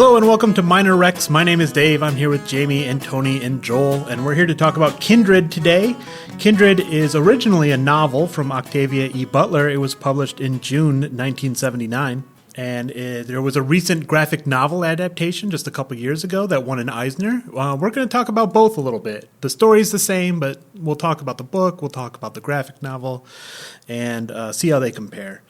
Hello and welcome to Minor Rex. My name is Dave. I'm here with Jami and Tony and Joel, and we're here to talk about Kindred today. Kindred is originally a novel from Octavia E. Butler. It was published in June 1979, and there was a recent graphic novel adaptation just a couple years ago that won an Eisner. We're going to talk about both a little bit. The story's the same, but we'll talk about the book, we'll talk about the graphic novel, and see how they compare.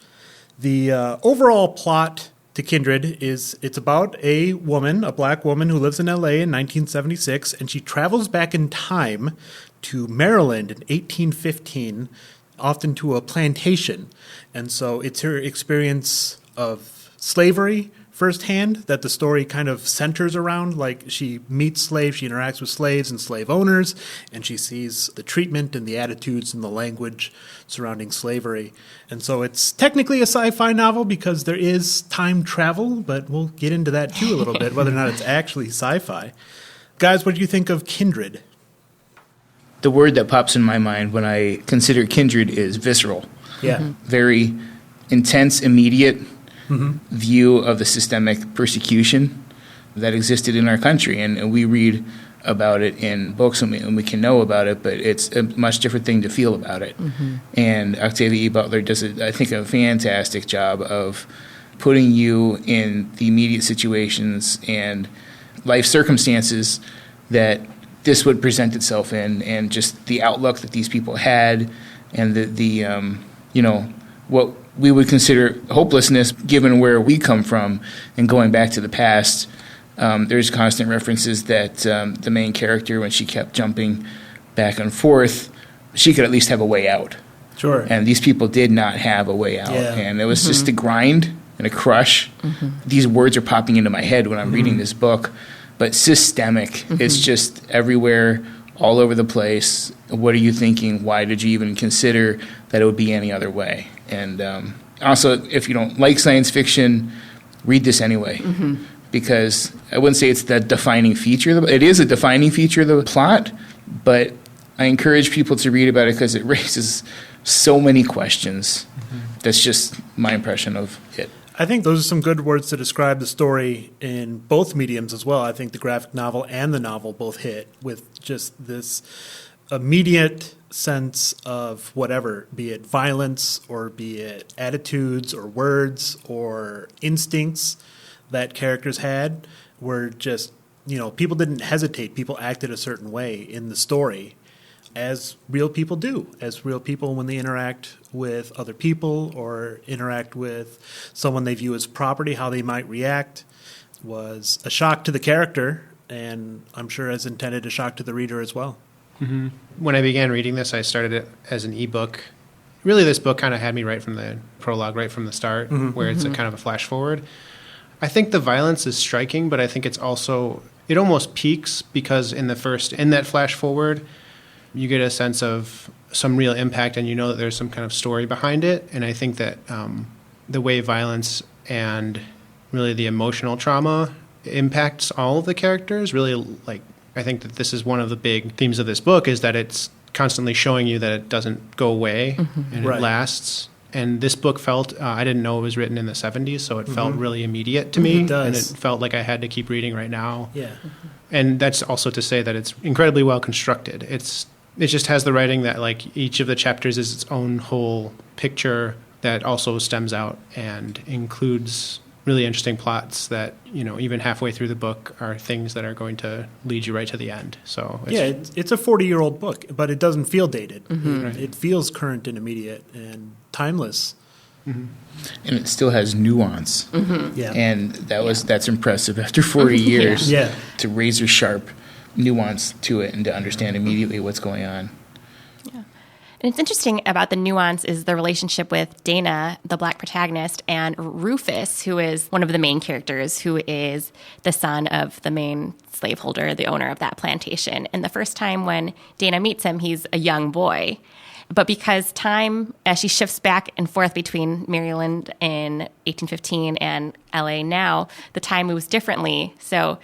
The overall plot to Kindred it's about a woman, a black woman who lives in LA in 1976, and she travels back in time to Maryland in 1815, often to a plantation. And so it's her experience of slavery firsthand that the story kind of centers around. Like, she meets slaves, she interacts with slaves and slave owners, and she sees the treatment and the attitudes and the language surrounding slavery. And so it's technically a sci-fi novel because there is time travel, but we'll get into that too a little bit, whether or not it's actually sci-fi. Guys, what do you think of Kindred? The word that pops in my mind when I consider Kindred is visceral. Yeah. Very intense, immediate view of the systemic persecution that existed in our country. And we read about it in books and we can know about it, but it's a much different thing to feel about it. And Octavia E. Butler does, I think, a fantastic job of putting you in the immediate situations and life circumstances that this would present itself in, and just the outlook that these people had, and the what we would consider hopelessness given where we come from. And going back to the past, there's constant references that the main character, when she kept jumping back and forth, she could at least have a way out. Sure. And these people did not have a way out. Yeah. And it was just a grind and a crush. These words are popping into my head when I'm reading this book. But systemic, it's just everywhere, all over the place. What are you thinking? Why did you even consider that it would be any other way? And also, if you don't like science fiction, read this anyway. Because I wouldn't say it's the defining feature. It is a defining feature of the plot, but I encourage people to read about it because it raises so many questions. That's just my impression of it. I think those are some good words to describe the story in both mediums as well. I think the graphic novel and the novel both hit with just this immediate sense of whatever, be it violence or be it attitudes or words or instincts that characters had, were just, people didn't hesitate. People acted a certain way in the story, as real people do, as real people when they interact with other people or interact with someone they view as property, how they might react was a shock to the character, and I'm sure as intended a shock to the reader as well. When I began reading this, I started it as an ebook. Really, this book kind of had me right from the prologue, right from the start, where it's a kind of a flash forward. I think the violence is striking, but I think it's also, it almost peaks because in that flash forward, you get a sense of some real impact, and you know that there's some kind of story behind it. And I think that the way violence and really the emotional trauma impacts all of the characters, really, I think that this is one of the big themes of this book, is that it's constantly showing you that it doesn't go away and it lasts. And this book felt, I didn't know it was written in the 70s, so it felt really immediate to me. It does. And it felt like I had to keep reading right now. Yeah. And that's also to say that it's incredibly well constructed. It just has the writing that each of the chapters is its own whole picture that also stems out and includes really interesting plots that, even halfway through the book are things that are going to lead you right to the end. So it's a 40-year-old book, but it doesn't feel dated. It feels current and immediate and timeless. And it still has nuance. Yeah. And that's impressive after 40 years to razor sharp nuance to it and to understand immediately what's going on. And it's interesting about the nuance is the relationship with Dana, the black protagonist, and Rufus, who is one of the main characters, who is the son of the main slaveholder, the owner of that plantation. And the first time when Dana meets him, he's a young boy. But because time, as she shifts back and forth between Maryland in 1815 and LA now, the time moves differently. So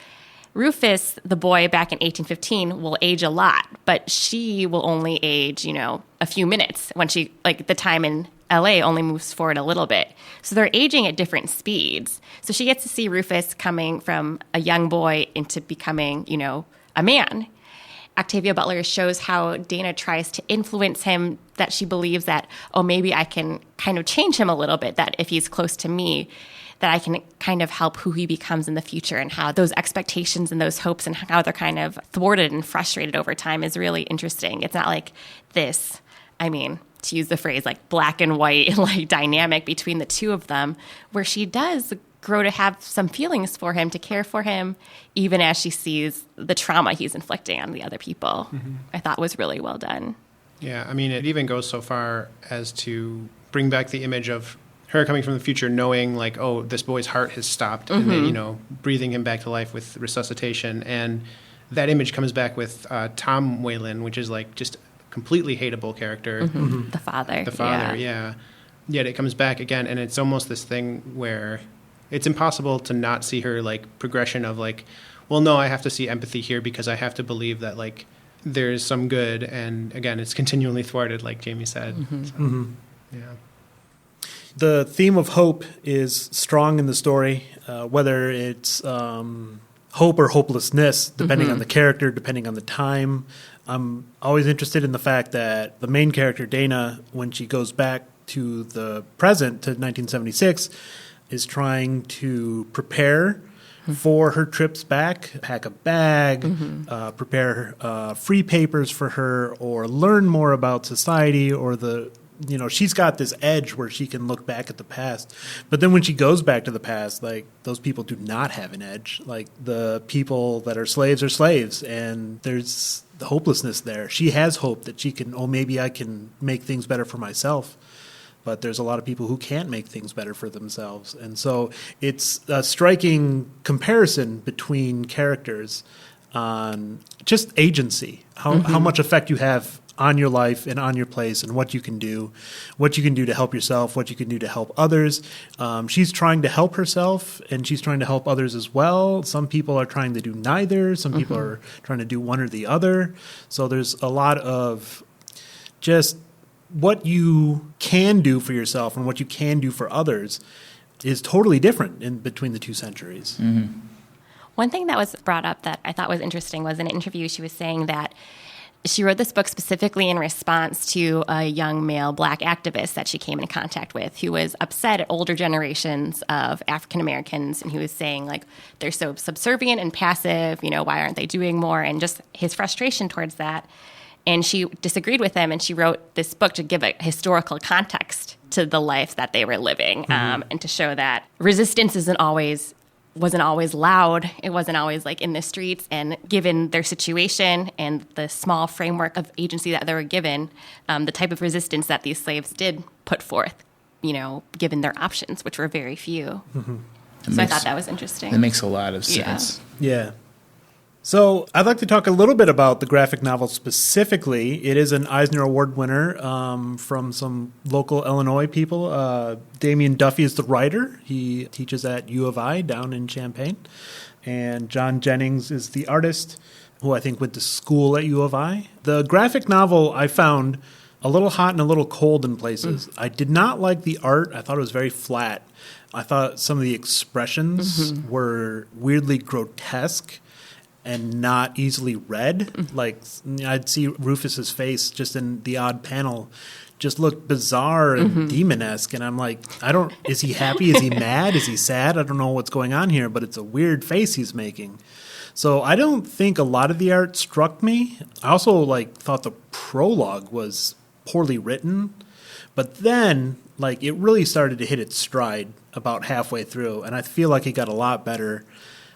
Rufus, the boy back in 1815, will age a lot, but she will only age, a few minutes when she, the time in LA only moves forward a little bit. So they're aging at different speeds. So she gets to see Rufus coming from a young boy into becoming, a man. Octavia Butler shows how Dana tries to influence him, that she believes that, maybe I can kind of change him a little bit, that if he's close to me, that I can kind of help who he becomes in the future, and how those expectations and those hopes and how they're kind of thwarted and frustrated over time is really interesting. It's not like this, to use the phrase, like black and white, like dynamic between the two of them, where she does grow to have some feelings for him, to care for him, even as she sees the trauma he's inflicting on the other people. Mm-hmm. I thought was really well done. Yeah, it even goes so far as to bring back the image of her coming from the future, knowing like, this boy's heart has stopped, mm-hmm. and then, breathing him back to life with resuscitation. And that image comes back with Tom Whalen, which is like just completely hateable character. Mm-hmm. The father, yeah. Yet it comes back again, and it's almost this thing where it's impossible to not see her like progression of like, well, no, I have to see empathy here because I have to believe that like there's some good, and again, it's continually thwarted, like Jami said. Mm-hmm. So, mm-hmm. Yeah. The theme of hope is strong in the story, whether it's hope or hopelessness, depending mm-hmm. on the character, depending on the time. I'm always interested in the fact that the main character, Dana, when she goes back to the present, to 1976, is trying to prepare mm-hmm. for her trips back, pack a bag, mm-hmm. Prepare free papers for her, or learn more about society, or she's got this edge where she can look back at the past. But then when she goes back to the past, like, those people do not have an edge. Like, the people that are slaves, and there's the hopelessness there. She has hope that she can, maybe I can make things better for myself. But there's a lot of people who can't make things better for themselves. And so it's a striking comparison between characters on just agency, how much effect you have on your life and on your place, and what you can do to help yourself, what you can do to help others. She's trying to help herself, and she's trying to help others as well. Some people are trying to do neither. Some people are trying to do one or the other. So there's a lot of just what you can do for yourself and what you can do for others is totally different in between the two centuries. Mm-hmm. One thing that was brought up that I thought was interesting was in an interview she was saying that she wrote this book specifically in response to a young male black activist that she came in contact with, who was upset at older generations of African Americans, and who was saying, like, they're so subservient and passive, why aren't they doing more? And just his frustration towards that. And she disagreed with him, and she wrote this book to give a historical context to the life that they were living, and to show that resistance wasn't always loud. It wasn't always like in the streets. And given their situation and the small framework of agency that they were given, the type of resistance that these slaves did put forth, given their options, which were very few. Mm-hmm. I thought that was interesting. That makes a lot of sense. Yeah. So I'd like to talk a little bit about the graphic novel specifically. It is an Eisner Award winner from some local Illinois people. Damian Duffy is the writer. He teaches at U of I down in Champaign. And John Jennings is the artist, who I think went to school at U of I. The graphic novel I found a little hot and a little cold in places. I did not like the art. I thought it was very flat. I thought some of the expressions were weirdly grotesque and not easily read. Like, I'd see Rufus's face just in the odd panel just looked bizarre and demon-esque, and I'm like, is he happy? Is he mad? Is he sad? I don't know what's going on here, but it's a weird face he's making. So I don't think a lot of the art struck me. I also thought the prologue was poorly written, but then it really started to hit its stride about halfway through, and I feel like it got a lot better.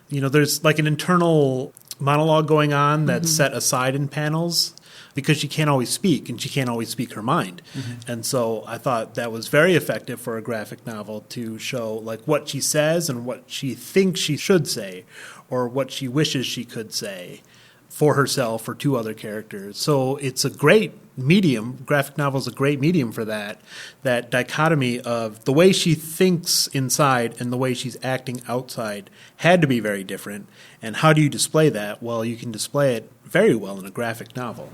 There's an internal monologue going on that's set aside in panels because she can't always speak, and she can't always speak her mind. And so I thought that was very effective for a graphic novel to show what she says and what she thinks she should say, or what she wishes she could say for herself or to other characters. So it's a great medium. Graphic novel is a great medium for that dichotomy of the way she thinks inside and the way she's acting outside had to be very different. And how do you display that? Well, you can display it very well in a graphic novel.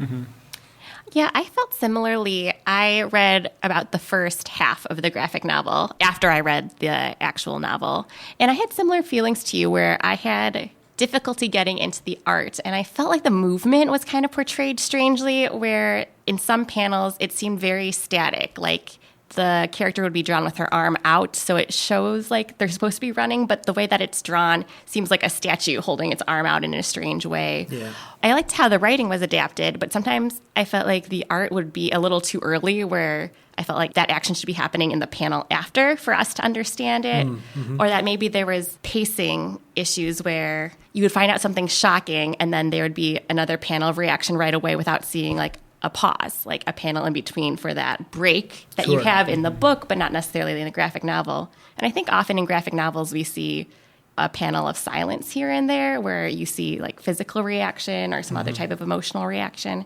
Yeah, I felt similarly. I read about the first half of the graphic novel after I read the actual novel. And I had similar feelings to you where I had difficulty getting into the art. And I felt like the movement was kind of portrayed strangely, where in some panels it seemed very static, like the character would be drawn with her arm out, so it shows like they're supposed to be running, but the way that it's drawn seems like a statue holding its arm out in a strange way. Yeah. I liked how the writing was adapted, but sometimes I felt like the art would be a little too early, where I felt like that action should be happening in the panel after for us to understand it, or that maybe there was pacing issues where you would find out something shocking and then there would be another panel of reaction right away without seeing like a pause, like a panel in between for that break that you Sure. have in the book, but not necessarily in the graphic novel. And I think often in graphic novels, we see a panel of silence here and there where you see like physical reaction or some other type of emotional reaction.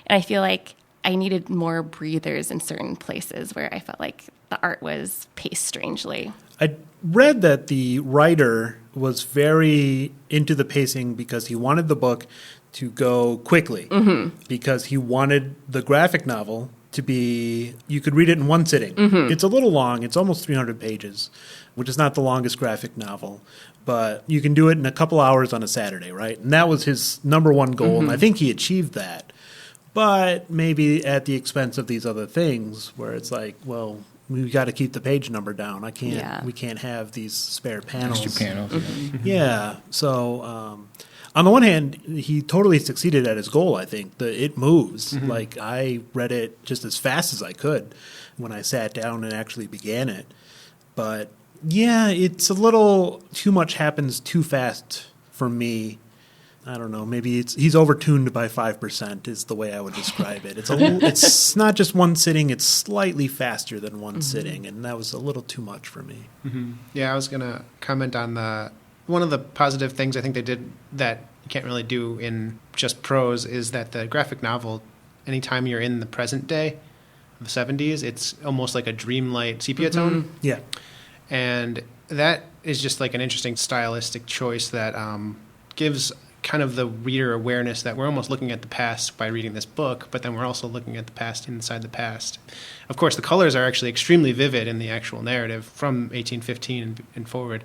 And I feel like I needed more breathers in certain places where I felt like the art was paced strangely. I read that the writer was very into the pacing because he wanted the book to go quickly, because he wanted the graphic novel to be, you could read it in one sitting. It's a little long. It's almost 300 pages, which is not the longest graphic novel, but you can do it in a couple hours on a Saturday, right? And that was his number one goal, and I think he achieved that. But maybe at the expense of these other things where it's like, well, we got to keep the page number down. We can't have these spare panels. Extra panels. Yeah. So, on the one hand, he totally succeeded at his goal, I think. It moves. Like, I read it just as fast as I could when I sat down and actually began it. But, yeah, it's a little too much happens too fast for me. I don't know. Maybe he's overtuned by 5% is the way I would describe it. It's not just one sitting. It's slightly faster than one sitting, and that was a little too much for me. Yeah, I was going to comment on one of the positive things I think they did that you can't really do in just prose is that the graphic novel, anytime you're in the present day of the 70s, it's almost like a dreamlight sepia tone. Yeah. And that is just like an interesting stylistic choice that gives kind of the reader awareness that we're almost looking at the past by reading this book, but then we're also looking at the past inside the past. Of course, the colors are actually extremely vivid in the actual narrative from 1815 and forward.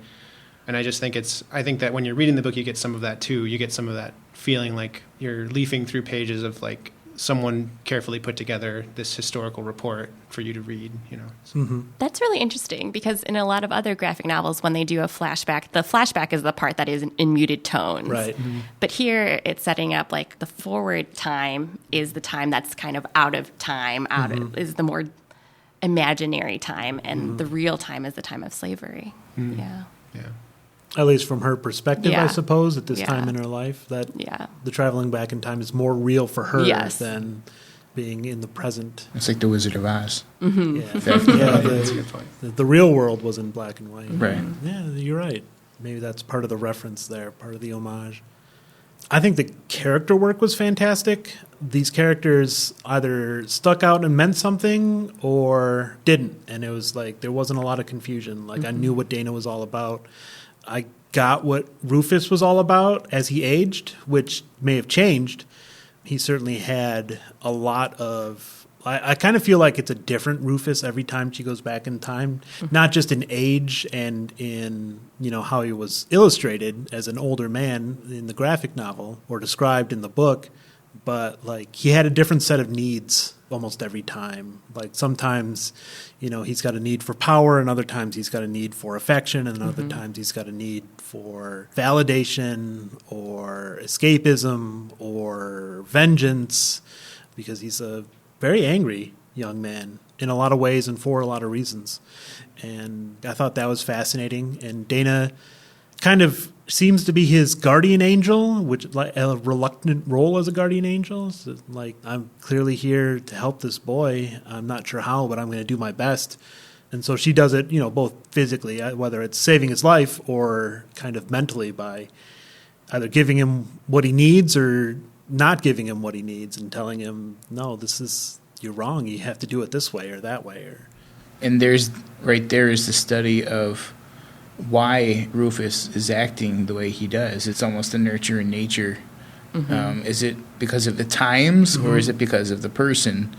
And I just think I think that when you're reading the book, you get some of that too. You get some of that feeling like you're leafing through pages of like someone carefully put together this historical report for you to read, you know. So. That's really interesting because in a lot of other graphic novels, when they do a flashback, the flashback is the part that is in muted tones. Right. But here it's setting up like the forward time is the time that's kind of out of time, is the more imaginary time, and the real time is the time of slavery. Yeah. At least from her perspective, I Yeah. suppose, at this Yeah. time in her life, that Yeah. the traveling back in time is more real for her Yes. than being in the present. It's like the Wizard of Oz. Yeah, That's a good point. the real world was in black and white. Right. Yeah, you're right. Maybe that's part of the reference there, part of the homage. I think the character work was fantastic. These characters either stuck out and meant something or didn't. And it was like there wasn't a lot of confusion. Like I knew what Dana was all about. I got what Rufus was all about as he aged, which may have changed. He certainly had a lot of... I kind of feel like it's a different Rufus every time she goes back in time, not just in age and in, you know, how he was illustrated as an older man in the graphic novel or described in the book, but like he had a different set of needs almost every time. Like sometimes, you know, he's got a need for power, and other times he's got a need for affection, and other times he's got a need for validation or escapism or vengeance, because he's a very angry young man in a lot of ways and for a lot of reasons. And I thought that was fascinating. And Dana kind of seems to be his guardian angel, which like a reluctant role as a guardian angel. So, like, I'm clearly here to help this boy. I'm not sure how, but I'm going to do my best. And so she does it, you know, both physically, whether it's saving his life or kind of mentally by either giving him what he needs or not giving him what he needs and telling him, no, you're wrong. You have to do it this way or that way. And right there is the study of why Rufus is acting the way he does. It's almost a nurture in nature Is it because of the times, or is it because of the person?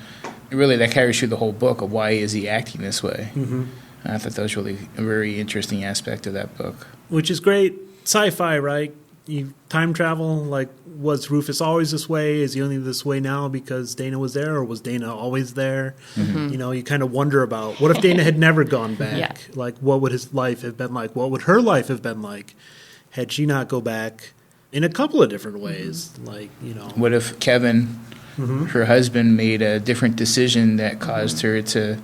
Really, that carries through the whole book of why is he acting this way. I thought that was really a very interesting aspect of that book. Which is great sci-fi, right? You time travel, like, was Rufus always this way? Is he only this way now because Dana was there, or was Dana always there? You know, you kind of wonder about, what if Dana had never gone back? Like, what would his life have been like? What would her life have been like had she not go back in a couple of different ways? Like, you know. What if Kevin, her husband, made a different decision that caused her to,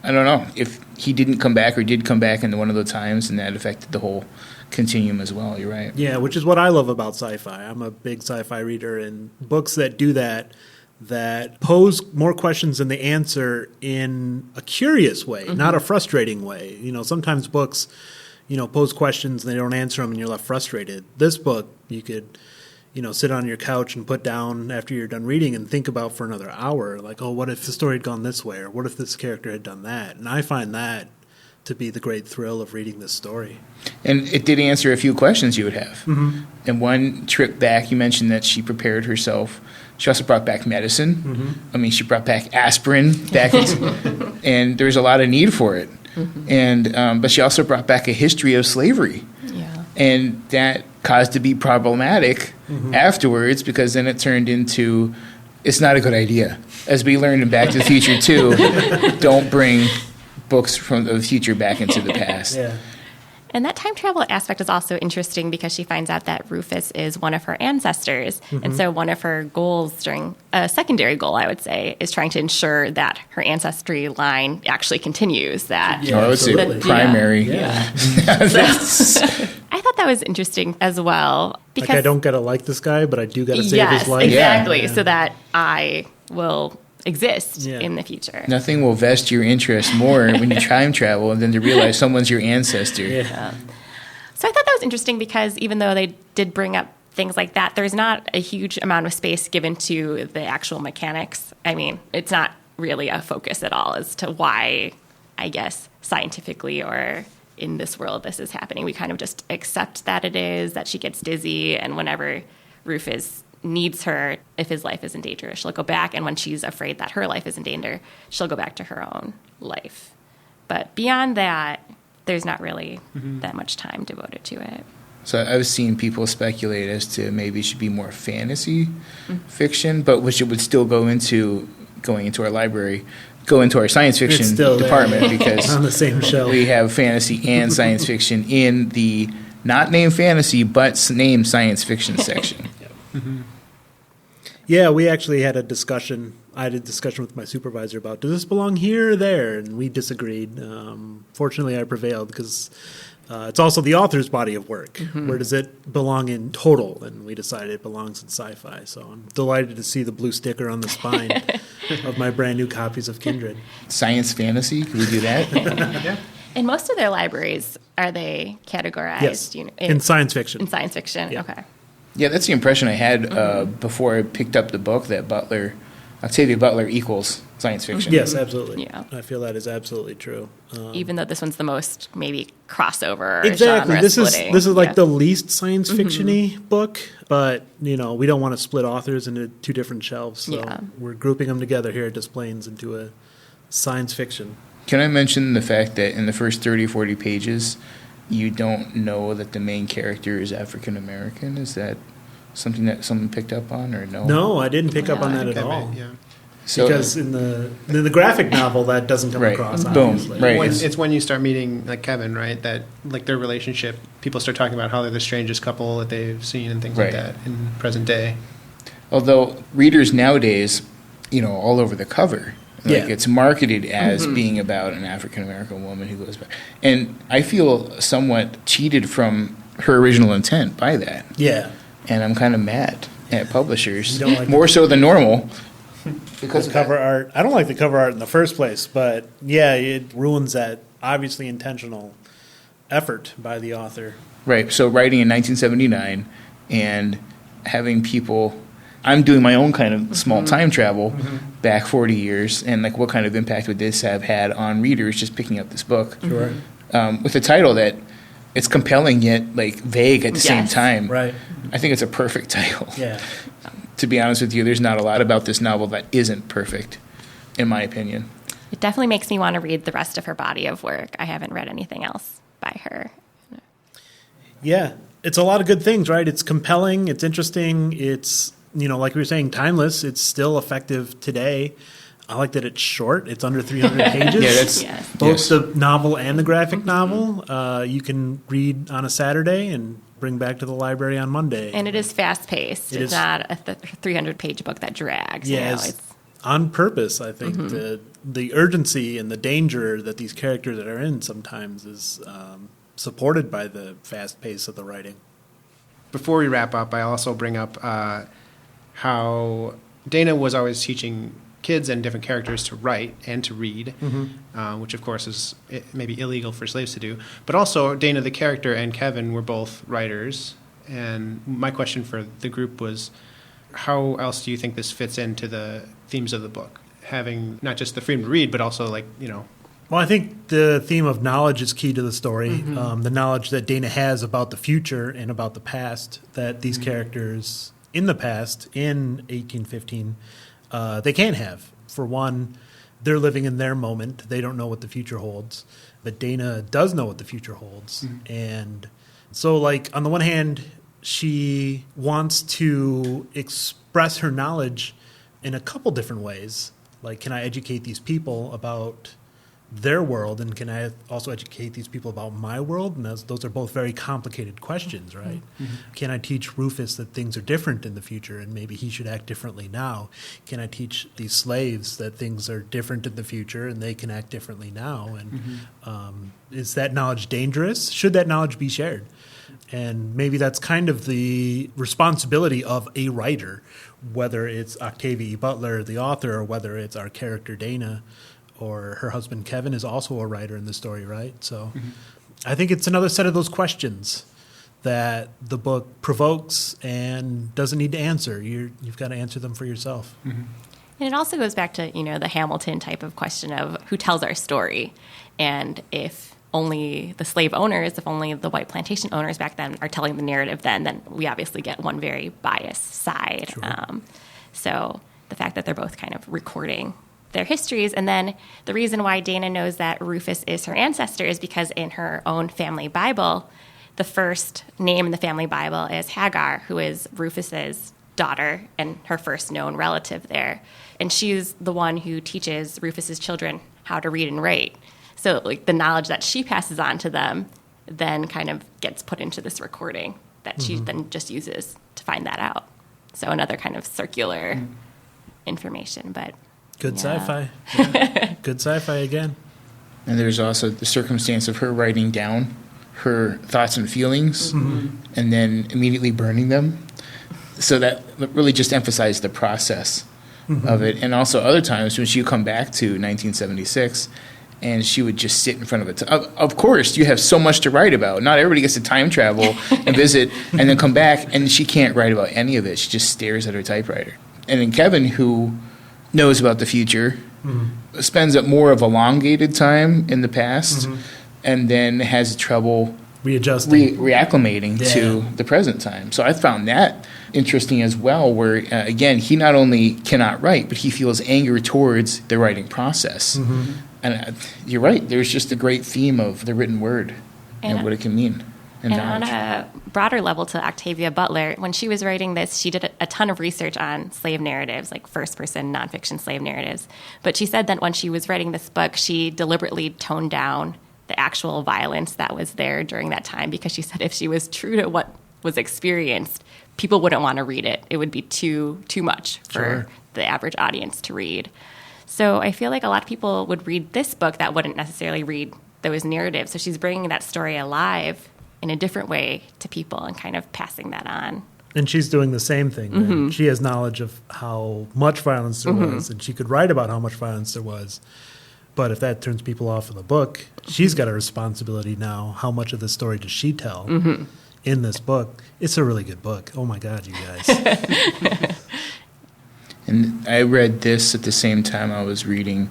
I don't know, if he didn't come back or did come back in one of the times, and that affected the whole continuum as well. You're right. Yeah, which is what I love about sci-fi. I'm a big sci-fi reader, and books that do that pose more questions than they answer in a curious way, not a frustrating way. You know, sometimes books, you know, pose questions and they don't answer them and you're left frustrated. This book, you could, you know, sit on your couch and put down after you're done reading and think about for another hour. Like, oh, what if the story had gone this way? Or what if this character had done that? And I find that to be the great thrill of reading this story. And it did answer a few questions you would have. And one trip back, you mentioned that she prepared herself. She also brought back medicine. I mean, she brought back aspirin back, and there's a lot of need for it. And but she also brought back a history of slavery. And that caused to be problematic afterwards, because then it turned into, it's not a good idea. As we learned in Back to the Future 2, don't bring books from the future back into the past. And that time travel aspect is also interesting because she finds out that Rufus is one of her ancestors. And so one of her goals during a secondary goal, I would say, is trying to ensure that her ancestry line actually continues. That I would say primary. I thought that was interesting as well. Because, like, I don't got to like this guy, but I do got to save his life. Exactly. So that I will exist in the future. Nothing will vest your interest more when you time travel than to realize someone's your ancestor. So I thought that was interesting because even though they did bring up things like that, there's not a huge amount of space given to the actual mechanics. I mean, it's not really a focus at all as to why, I guess, scientifically or in this world this is happening. We kind of just accept that it is, that she gets dizzy, and whenever Rufus needs her, if his life is in danger, she'll go back, and when she's afraid that her life is in danger, she'll go back to her own life. But beyond that, there's not really that much time devoted to it. So I've seen people speculate as to maybe it should be more fantasy fiction, but which it would still going into our library, go into our science fiction department, because on the same show we have fantasy and science fiction in the not named fantasy but named science fiction section. Yeah, we actually had a discussion. I had a discussion with my supervisor about, does this belong here or there? And we disagreed. Fortunately, I prevailed because it's also the author's body of work. Where does it belong in total? And we decided it belongs in sci-fi. So I'm delighted to see the blue sticker on the spine of my brand new copies of Kindred. Science fantasy? Can we do that? In most of their libraries, are they categorized? Yes, in science fiction. In science fiction, okay. Yeah, that's the impression I had before I picked up the book, that Octavia Butler equals science fiction. Yes, absolutely. Yeah. I feel that is absolutely true. Even though this one's the most maybe crossover exactly. genre This splitting. is like the least science fiction-y book, but we don't want to split authors into two different shelves, so we're grouping them together here at Des Plaines into a science fiction. Can I mention the fact that in the first 30 or 40 pages, you don't know that the main character is African American? Is that something that someone picked up on, or no? No, I didn't pick up on that at all. So, because in the graphic novel, that doesn't come across. Obviously. Boom. Right. It's when you start meeting like Kevin, right? That like their relationship, people start talking about how they're the strangest couple that they've seen and things like that in present day. Although readers nowadays, all over the cover, it's marketed as being about an African American woman who goes back, and I feel somewhat cheated from her original intent by that. Yeah, and I'm kind of mad at publishers, more so than normal. Because the cover art, I don't like the cover art in the first place, but it ruins that obviously intentional effort by the author. Right. So writing in 1979 and having people, I'm doing my own kind of small time travel back 40 years, and what kind of impact would this have had on readers just picking up this book? Sure. With a title that it's compelling yet like vague at the same time. Right. I think it's a perfect title. Yeah. To be honest with you, there's not a lot about this novel that isn't perfect, in my opinion. It definitely makes me want to read the rest of her body of work. I haven't read anything else by her. Yeah. It's a lot of good things, right? It's compelling. It's interesting. It's, like we were saying, timeless. It's still effective today. I like that it's short. It's under 300 pages. Yeah, that's Yes. Both the novel and the graphic novel. You can read on a Saturday and bring back to the library on Monday. And it is fast-paced. It It's is. not a 300-page book that drags. Yes. It's On purpose, I think. The urgency and the danger that these characters are in sometimes is supported by the fast pace of the writing. Before we wrap up, I also bring up how Dana was always teaching kids and different characters to write and to read, which of course is maybe illegal for slaves to do. But also, Dana the character and Kevin were both writers. And my question for the group was, how else do you think this fits into the themes of the book? Having not just the freedom to read, but also Well, I think the theme of knowledge is key to the story. The knowledge that Dana has about the future and about the past, that these characters in the past, in 1815, they can't have. For one, they're living in their moment. They don't know what the future holds. But Dana does know what the future holds. And so, on the one hand, she wants to express her knowledge in a couple different ways. Like, can I educate these people about their world, and can I also educate these people about my world? And those are both very complicated questions, right? Can I teach Rufus that things are different in the future and maybe he should act differently now? Can I teach these slaves that things are different in the future and they can act differently now? And is that knowledge dangerous? Should that knowledge be shared? And maybe that's kind of the responsibility of a writer, whether it's Octavia E. Butler, the author, or whether it's our character Dana, or her husband Kevin is also a writer in the story, right? So I think it's another set of those questions that the book provokes and doesn't need to answer. You've got to answer them for yourself. And it also goes back to, the Hamilton type of question of who tells our story. And if only the slave owners, if only the white plantation owners back then are telling the narrative then we obviously get one very biased side. Sure. So the fact that they're both kind of recording their histories. And then the reason why Dana knows that Rufus is her ancestor is because in her own family Bible, the first name in the family Bible is Hagar, who is Rufus's daughter and her first known relative there. And she's the one who teaches Rufus's children how to read and write. So the knowledge that she passes on to them then kind of gets put into this recording that she then just uses to find that out. So another kind of circular information, but Good yeah. sci-fi. Yeah. Good sci-fi again. And there's also the circumstance of her writing down her thoughts and feelings and then immediately burning them. So that really just emphasized the process of it. And also other times when she would come back to 1976 and she would just sit in front of it. Of course, you have so much to write about. Not everybody gets to time travel and visit and then come back, and she can't write about any of it. She just stares at her typewriter. And then Kevin, who knows about the future, spends more of elongated time in the past, and then has trouble readjusting, reacclimating to the present time. So I found that interesting as well, where, again, he not only cannot write, but he feels anger towards the writing process. And you're right, there's just a great theme of the written word and what it can mean. And on a broader level to Octavia Butler, when she was writing this, she did a ton of research on slave narratives, like first-person nonfiction slave narratives. But she said that when she was writing this book, she deliberately toned down the actual violence that was there during that time, because she said if she was true to what was experienced, people wouldn't want to read it. It would be too much for the average audience to read. So I feel like a lot of people would read this book that wouldn't necessarily read those narratives. So she's bringing that story alive in a different way to people and kind of passing that on. And she's doing the same thing. She has knowledge of how much violence there was, and she could write about how much violence there was. But if that turns people off of the book, she's got a responsibility now. How much of the story does she tell in this book? It's a really good book. Oh, my God, you guys. And I read this at the same time I was reading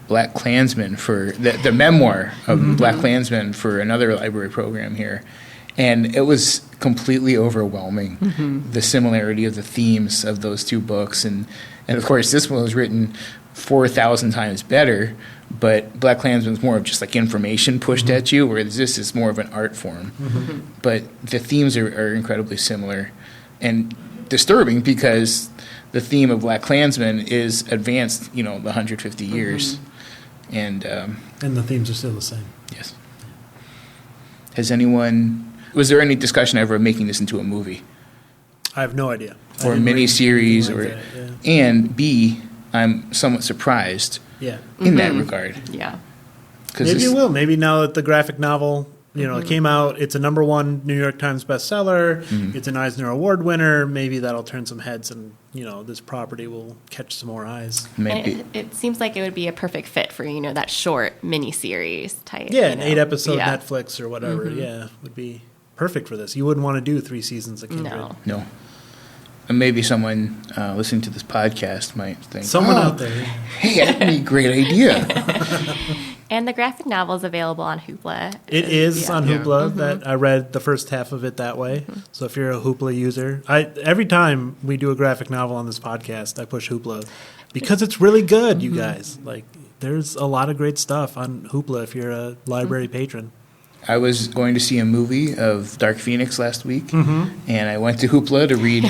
Black Klansman for the memoir of Black Klansman for another library program here. And it was completely overwhelming, the similarity of the themes of those two books. And of course, this one was written 4,000 times better, but Black Klansman's more of just like information pushed at you, whereas this is more of an art form. But the themes are incredibly similar and disturbing because the theme of Black Klansman is advanced, the 150 years. And the themes are still the same. Yes. Was there any discussion ever of making this into a movie? I have no idea. Or a mini-series, and B, I'm somewhat surprised in that regard. Yeah. Maybe it will. Maybe now that the graphic novel, it came out, it's a #1 New York Times bestseller, it's an Eisner Award winner, maybe that'll turn some heads and, this property will catch some more eyes. Maybe. And it seems like it would be a perfect fit for, that short mini-series type. Yeah, an 8-episode Netflix or whatever, would be perfect for this. You wouldn't want to do 3 seasons of Kindred. No. And maybe someone listening to this podcast might think, someone out there. Hey, that'd be a great idea. And the graphic novel is available on Hoopla. It is on Hoopla. That I read the first half of it that way. So if you're a Hoopla user, every time we do a graphic novel on this podcast, I push Hoopla because it's really good, you guys. Like, there's a lot of great stuff on Hoopla if you're a library patron. I was going to see a movie of Dark Phoenix last week, and I went to Hoopla to read.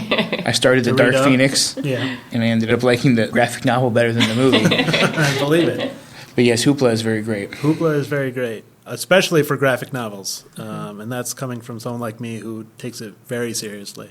I started the Dark Phoenix, and I ended up liking the graphic novel better than the movie. I believe it. But yes, Hoopla is very great. Hoopla is very great, especially for graphic novels, and that's coming from someone like me who takes it very seriously.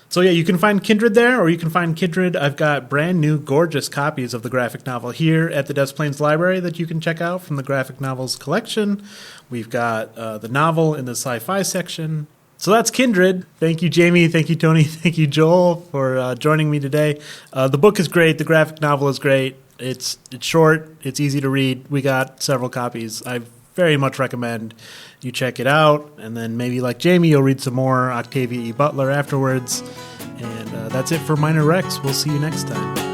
So yeah, you can find Kindred there, or you can find Kindred. I've got brand new, gorgeous copies of the graphic novel here at the Des Plaines Library that you can check out from the graphic novels collection. We've got the novel in the sci-fi section. So that's Kindred. Thank you, Jami. Thank you, Tony. Thank you, Joel, for joining me today. The book is great. The graphic novel is great. It's short. It's easy to read. We got several copies. I very much recommend you check it out, and then maybe like Jami, you'll read some more Octavia E. Butler afterwards. And that's it for Minor Rex. We'll see you next time.